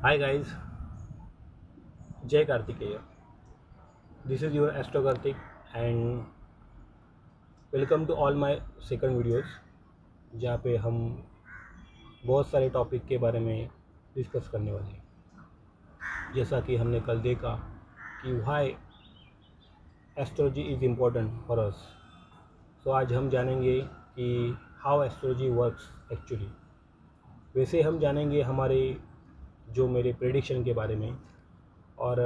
Hi guys, Jay Kartikeya. This is your Astro Kartik and welcome to all my second videos जहाँ पे हम बहुत सारे topic के बारे में डिस्कस करने वाले हैं। जैसा कि हमने कल देखा कि why astrology is important for us. So आज हम जानेंगे कि हाउ एस्ट्रोलॉजी वर्क्स एक्चुअली। वैसे हम जानेंगे हमारे जो मेरे प्रेडिक्शन के बारे में और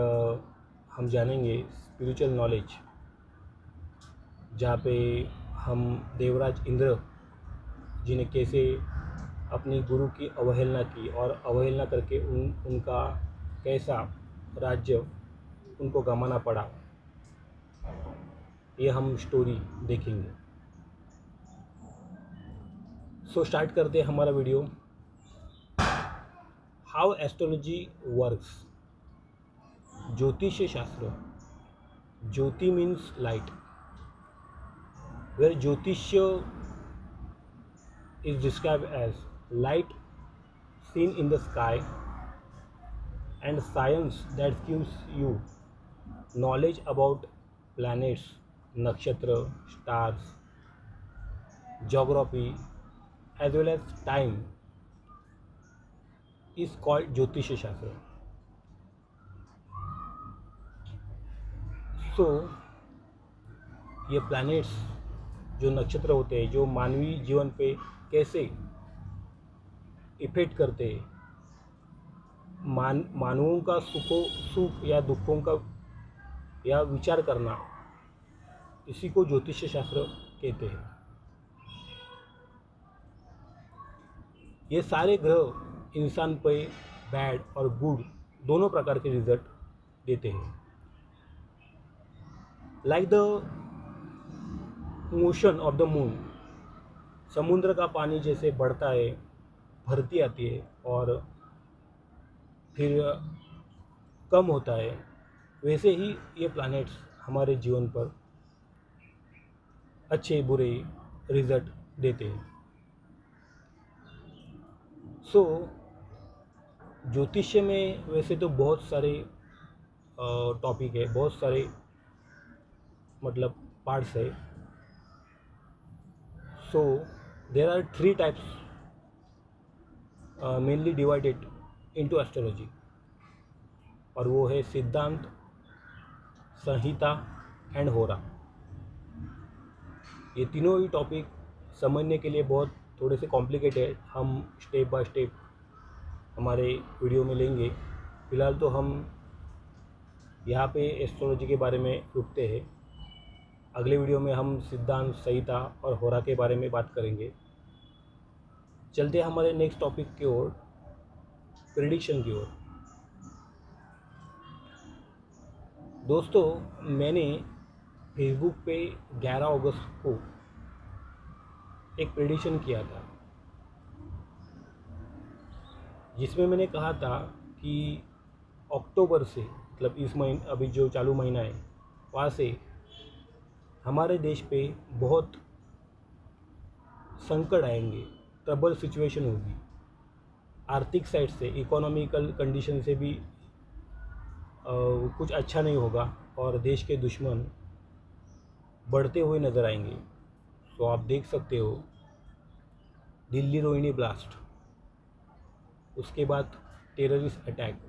हम जानेंगे स्पिरिचुअल नॉलेज जहाँ पे हम देवराज इंद्र जी ने कैसे अपनी गुरु की अवहेलना की और अवहेलना करके उनका कैसा राज्य उनको गंवाना पड़ा, ये हम स्टोरी देखेंगे। सो स्टार्ट करते हैं हमारा video. How astrology works. Jyotish shastra, jyoti means light, where jyotishya is described as light seen in the sky and science that gives you knowledge about planets, nakshatra, stars, geography as well as time is called Jyotish Shastra. So ये planets जो नक्षत्र होते हैं जो मानवीय जीवन पे कैसे इफेक्ट करते हैं, मानवों का सुख या दुखों का या विचार करना, इसी को ज्योतिष शास्त्र कहते हैं। ये सारे ग्रह इंसान पे बैड और गुड दोनों प्रकार के रिजल्ट देते हैं। Like the motion of the moon, समुद्र का पानी जैसे बढ़ता है, भरती आती है और फिर कम होता है, वैसे ही ये प्लैनेट्स हमारे जीवन पर अच्छे बुरे रिजल्ट देते हैं। सो ज्योतिष्य में वैसे तो बहुत सारे टॉपिक है, बहुत सारे मतलब पार्ट्स है। So there are three types mainly divided into astrology, और वो है सिद्धांत, संहिता एंड होरा। ये तीनों ही टॉपिक समझने के लिए बहुत थोड़े से कॉम्प्लिकेटेड, हम स्टेप बाय स्टेप हमारे वीडियो में लेंगे। फ़िलहाल तो हम यहाँ पे एस्ट्रोलॉजी के बारे में रुकते हैं। अगले वीडियो में हम सिद्धांत, संहिता और होरा के बारे में बात करेंगे। चलते हैं हमारे नेक्स्ट टॉपिक की ओर, प्रेडिक्शन की ओर। दोस्तों, मैंने फेसबुक पे 11 अगस्त को एक प्रेडिक्शन किया था, जिसमें मैंने कहा था कि अक्टूबर से, मतलब इस महीने अभी जो चालू महीना है, वहाँ से हमारे देश पे बहुत संकट आएंगे, ट्रबल सिचुएशन होगी। आर्थिक साइड से, इकोनॉमिकल कंडीशन से भी कुछ अच्छा नहीं होगा और देश के दुश्मन बढ़ते हुए नज़र आएंगे। तो आप देख सकते हो दिल्ली रोहिणी ब्लास्ट, उसके बाद टेररिस्ट अटैक,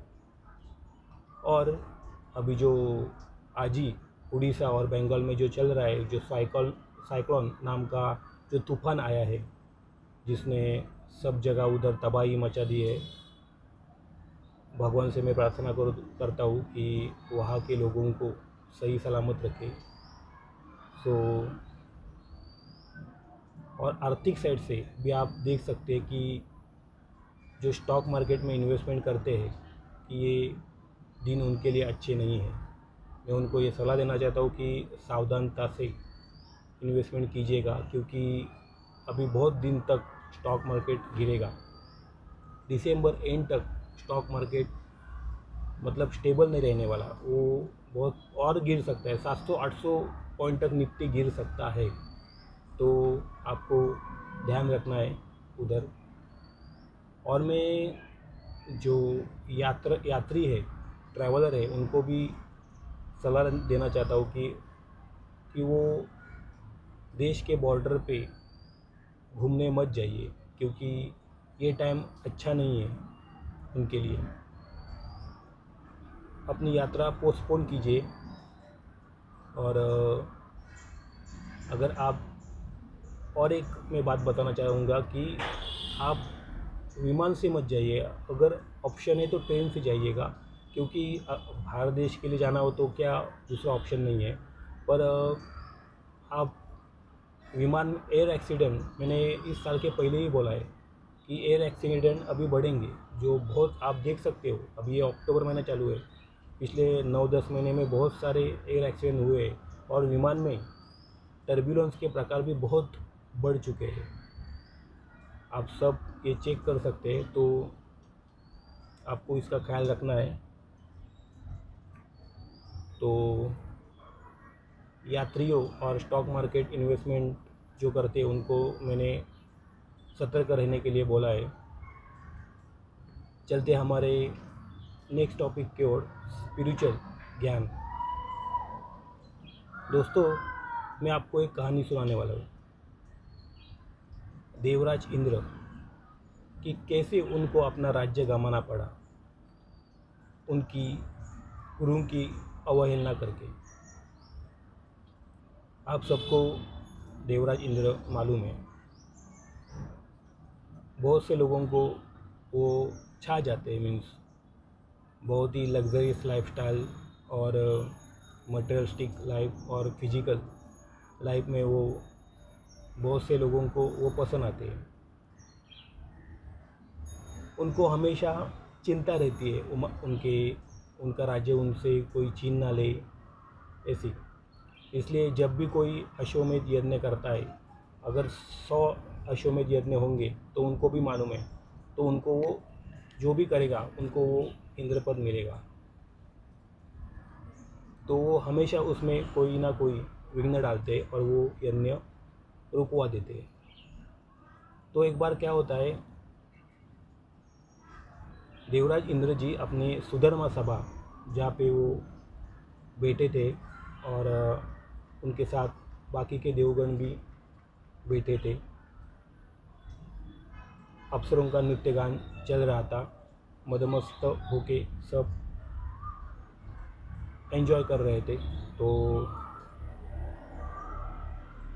और अभी जो आज ही उड़ीसा और बंगाल में जो चल रहा है, जो साइक्लोन नाम का जो तूफान आया है, जिसने सब जगह उधर तबाही मचा दी है। भगवान से मैं प्रार्थना करता हूँ कि वहाँ के लोगों को सही सलामत रखे। सो और आर्थिक साइड से भी आप देख सकते हैं कि जो स्टॉक मार्केट में इन्वेस्टमेंट करते हैं कि ये दिन उनके लिए अच्छे नहीं है। मैं उनको ये सलाह देना चाहता हूँ कि सावधानता से इन्वेस्टमेंट कीजिएगा, क्योंकि अभी बहुत दिन तक स्टॉक मार्केट गिरेगा। दिसंबर एंड तक स्टॉक मार्केट मतलब स्टेबल नहीं रहने वाला, वो बहुत और गिर सकता है, 700-800 पॉइंट तक निफ्टी गिर सकता है। तो आपको ध्यान रखना है उधर। और मैं जो यात्री है, ट्रैवलर है, उनको भी सलाह देना चाहता हूँ कि वो देश के बॉर्डर पे घूमने मत जाइए, क्योंकि ये टाइम अच्छा नहीं है उनके लिए। अपनी यात्रा पोस्टपोन कीजिए। और अगर आप, और एक मैं बात बताना चाहूँगा कि आप विमान से मत जाइए। अगर ऑप्शन है तो ट्रेन से जाइएगा, क्योंकि बाहर देश के लिए जाना हो तो क्या दूसरा ऑप्शन नहीं है। पर आप विमान, एयर एक्सीडेंट, मैंने इस साल के पहले ही बोला है कि एयर एक्सीडेंट अभी बढ़ेंगे, जो बहुत आप देख सकते हो। अभी ये अक्टूबर महीना चालू है, पिछले 9-10 महीने में बहुत सारे एयर एक्सीडेंट हुए हैं, और विमान में टर्बुलेंस के प्रकार भी बहुत बढ़ चुके हैं। आप सब ये चेक कर सकते हैं, तो आपको इसका ख्याल रखना है। तो यात्रियों और स्टॉक मार्केट इन्वेस्टमेंट जो करते हैं उनको मैंने सतर्क रहने के लिए बोला है। चलते हमारे नेक्स्ट टॉपिक की ओर, स्पिरिचुअल ज्ञान। दोस्तों, मैं आपको एक कहानी सुनाने वाला हूँ, देवराज इंद्र कि कैसे उनको अपना राज्य गंवाना पड़ा, उनकी गुरुओं की अवहेलना करके। आप सबको देवराज इंद्र मालूम है। बहुत से लोगों को वो छा जाते हैं, मीन्स बहुत ही लग्जरियस लाइफस्टाइल और मटेरियलिस्टिक लाइफ और फिजिकल लाइफ में वो बहुत से लोगों को वो पसंद आते हैं। उनको हमेशा चिंता रहती है उनका राज्य उनसे कोई छीन ना ले, ऐसी। इसलिए जब भी कोई अश्वमेध यज्ञ करता है, अगर 100 अश्वमेध यज्ञ होंगे तो उनको भी मालूम है, तो उनको वो जो भी करेगा उनको वो इंद्रपद मिलेगा। तो वो हमेशा उसमें कोई ना कोई विघ्न डालते हैं और वो यज्ञ रुकवा देते हैं। तो एक बार क्या होता है, देवराज इंद्र जी अपने सुधर्मा सभा, जहाँ पे वो बैठे थे, और उनके साथ बाकी के देवगण भी बैठे थे, अप्सरों का नृत्य गान चल रहा था, मदमस्त होके सब एंजॉय कर रहे थे। तो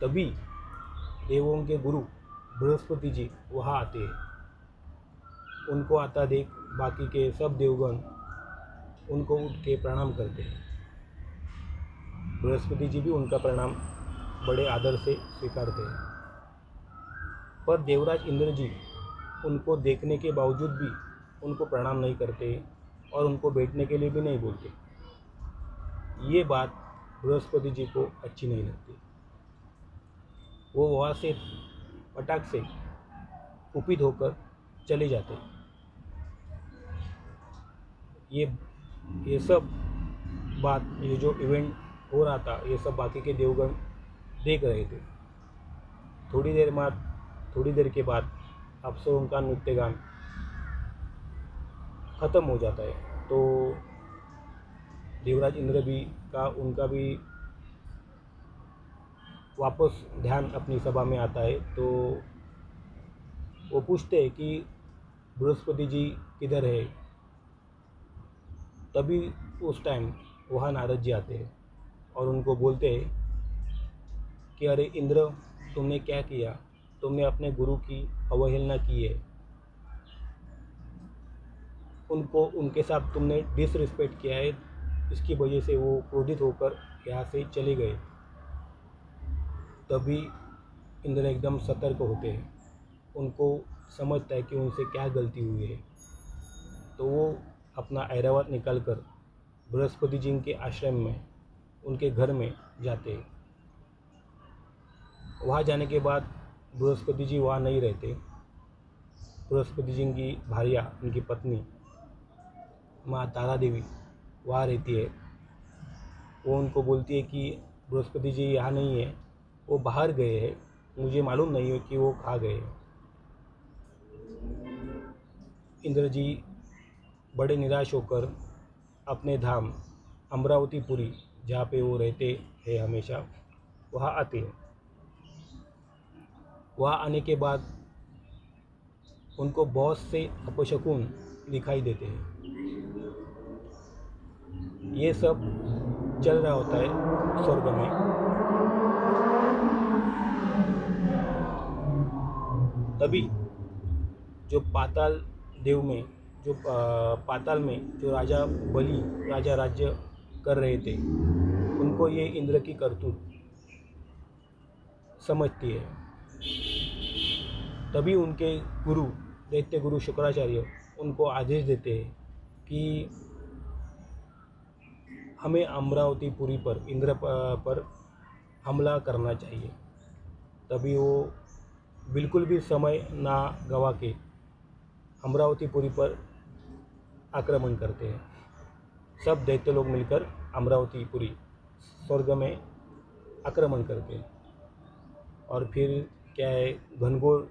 तभी देवों के गुरु बृहस्पति जी वहाँ आते हैं। उनको आता देख बाकी के सब देवगण उनको उठ के प्रणाम करते हैं। बृहस्पति जी भी उनका प्रणाम बड़े आदर से स्वीकारते हैं। पर देवराज इंद्र जी उनको देखने के बावजूद भी उनको प्रणाम नहीं करते और उनको बैठने के लिए भी नहीं बोलते। ये बात बृहस्पति जी को अच्छी नहीं लगती। वो वहाँ से फटाक से कुपित होकर चले जाते। ये सब बात, ये जो इवेंट हो रहा था, ये सब बाकी के देवगण देख रहे थे। थोड़ी देर के बाद अप्सरों का नृत्य गान ख़त्म हो जाता है। तो देवराज इंद्र भी उनका भी वापस ध्यान अपनी सभा में आता है। तो वो पूछते हैं कि बृहस्पति जी किधर है। तभी उस टाइम वहाँ नारद जी आते हैं और उनको बोलते हैं कि अरे इंद्र, तुमने क्या किया, तुमने अपने गुरु की अवहेलना की है, उनके साथ तुमने डिसरिस्पेक्ट किया है। इसकी वजह से वो क्रोधित होकर यहाँ से चले गए। तभी इंद्र एकदम सतर्क होते हैं, उनको समझता है कि उनसे क्या गलती हुई है। तो वो अपना ऐरावत निकाल कर बृहस्पति जी के आश्रम में, उनके घर में जाते हैं। वहाँ जाने के बाद बृहस्पति जी वहाँ नहीं रहते। बृहस्पति जी की भार्या, उनकी पत्नी माँ तारा देवी वहाँ रहती है। वो उनको बोलती है कि बृहस्पति जी यहाँ नहीं है, वो बाहर गए हैं, मुझे मालूम नहीं है कि वो कहाँ गए। इंद्र जी बड़े निराश होकर अपने धाम अमरावतीपुरी, जहाँ पे वो रहते हैं हमेशा, वहाँ आते हैं। वहाँ आने के बाद उनको बहुत से अपशकुन दिखाई देते हैं। ये सब चल रहा होता है स्वर्ग में। तभी जो पाताल देव में पाताल में जो राजा बलि राजा राज्य कर रहे थे, उनको ये इंद्र की करतूत समझती है। तभी उनके गुरु दैत्य गुरु शुक्राचार्य उनको आदेश देते हैं कि हमें अमरावतीपुरी पर इंद्र पर हमला करना चाहिए। तभी वो बिल्कुल भी समय ना गवा के अमरावतीपुरी पर आक्रमण करते हैं। सब दैत्य लोग मिलकर अमरावतीपुरी स्वर्ग में आक्रमण करते हैं। और फिर क्या है, घनघोर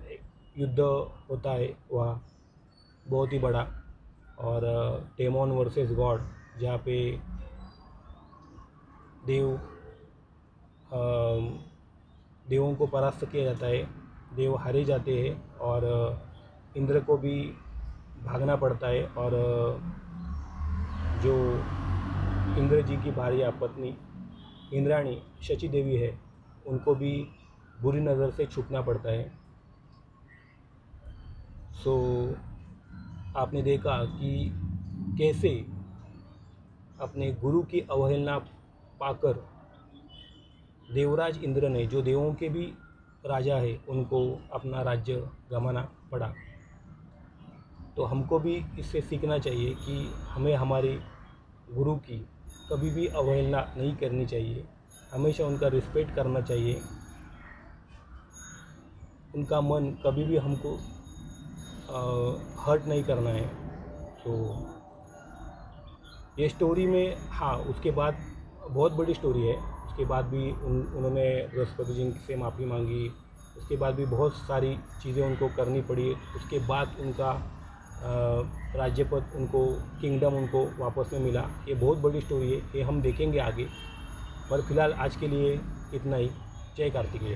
युद्ध होता है वहाँ, बहुत ही बड़ा। और डेमोन वर्सेस गॉड, जहाँ पे देवों को परास्त किया जाता है, देव हारे जाते हैं और इंद्र को भी भागना पड़ता है। और जो इंद्र जी की भार्या पत्नी इंद्राणी शची देवी है, उनको भी बुरी नज़र से छुपना पड़ता है। सो आपने देखा कि कैसे अपने गुरु की अवहेलना पाकर देवराज इंद्र ने, जो देवों के भी राजा है, उनको अपना राज्य गंवाना पड़ा। तो हमको भी इससे सीखना चाहिए कि हमें हमारे गुरु की कभी भी अवहेलना नहीं करनी चाहिए, हमेशा उनका रिस्पेक्ट करना चाहिए। उनका मन कभी भी हमको हर्ट नहीं करना है। तो ये स्टोरी में, हाँ, उसके बाद बहुत बड़ी स्टोरी है। उसके बाद भी उन्होंने बृहस्पति जी से माफ़ी मांगी, उसके बाद भी बहुत सारी चीज़ें उनको करनी पड़ी। उसके बाद उनका राज्यपद, उनको किंगडम उनको वापस में मिला। ये बहुत बड़ी स्टोरी है, ये हम देखेंगे आगे। पर फिलहाल आज के लिए इतना ही। जय कार्तिकेय।